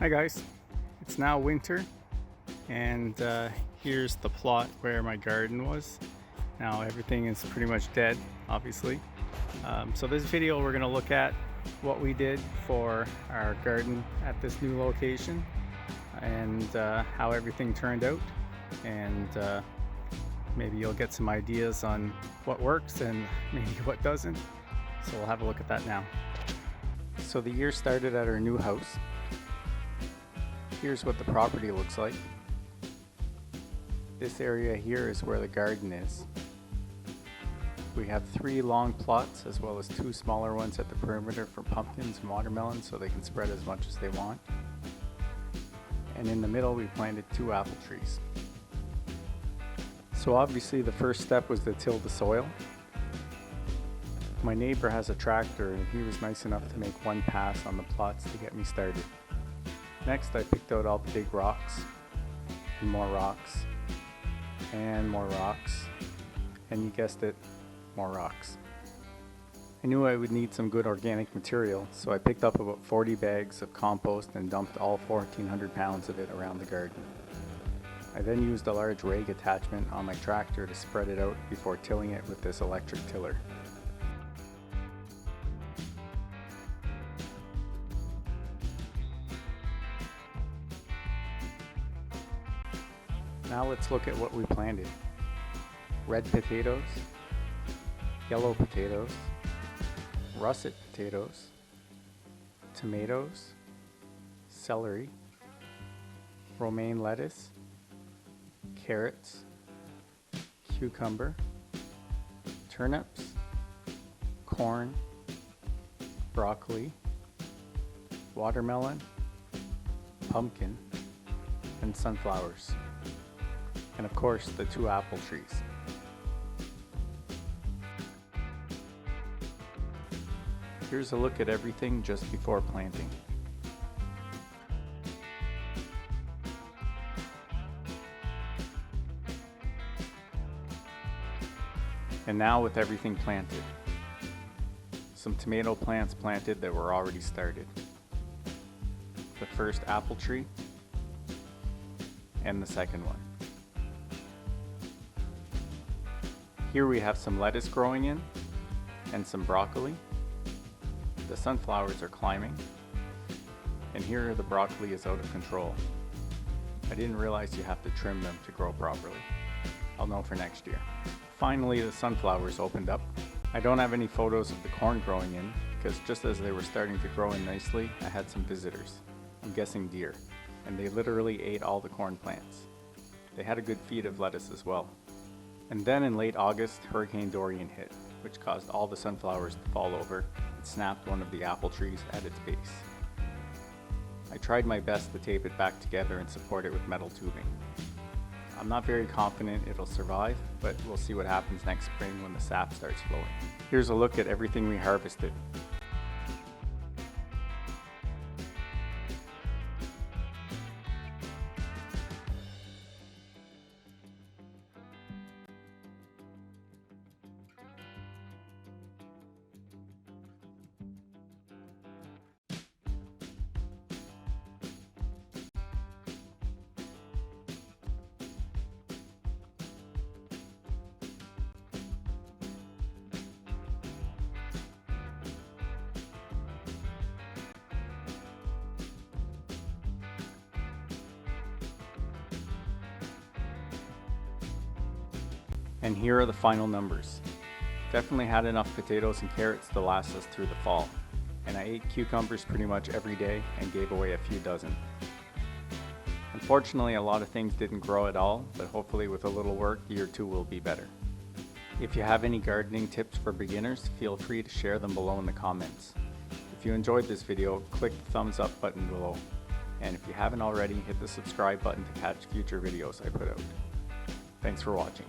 Hi guys, it's now winter and here's the plot where my garden was. Now everything is pretty much dead, obviously. So this video we're going to look at what we did for our garden at this new location and how everything turned out, and maybe you'll get some ideas on what works and maybe what doesn't. So we'll have a look at that now. So the year started at our new house. Here's what the property looks like. This area here is where the garden is. We have 3 long plots as well as 2 smaller ones at the perimeter for pumpkins and watermelons so they can spread as much as they want. And in the middle we planted 2 apple trees. So obviously the first step was to till the soil. My neighbor has a tractor and he was nice enough to make 1 pass on the plots to get me started. Next, I picked out all the big rocks, and more rocks, and more rocks, and you guessed it, more rocks. I knew I would need some good organic material, so I picked up about 40 bags of compost and dumped all 1,400 pounds of it around the garden. I then used a large rake attachment on my tractor to spread it out before tilling it with this electric tiller. Now let's look at what we planted. Red potatoes, yellow potatoes, russet potatoes, tomatoes, celery, romaine lettuce, carrots, cucumber, turnips, corn, broccoli, watermelon, pumpkin, and sunflowers. And of course the 2 apple trees. Here's a look at everything just before planting. And now with everything planted. Some tomato plants planted that were already started. The first apple tree and the second one. Here we have some lettuce growing in, and some broccoli. The sunflowers are climbing, and here the broccoli is out of control. I didn't realize you have to trim them to grow properly. I'll know for next year. Finally, the sunflowers opened up. I don't have any photos of the corn growing in, because just as they were starting to grow in nicely, I had some visitors. I'm guessing deer, and they literally ate all the corn plants. They had a good feed of lettuce as well. And then in late August, Hurricane Dorian hit, which caused all the sunflowers to fall over and snapped one of the apple trees at its base. I tried my best to tape it back together and support it with metal tubing. I'm not very confident it'll survive, but we'll see what happens next spring when the sap starts flowing. Here's a look at everything we harvested. And here are the final numbers. Definitely had enough potatoes and carrots to last us through the fall. And I ate cucumbers pretty much every day and gave away a few dozen. Unfortunately, a lot of things didn't grow at all, but hopefully with a little work, year 2 will be better. If you have any gardening tips for beginners, feel free to share them below in the comments. If you enjoyed this video, click the thumbs up button below. And if you haven't already, hit the subscribe button to catch future videos I put out. Thanks for watching.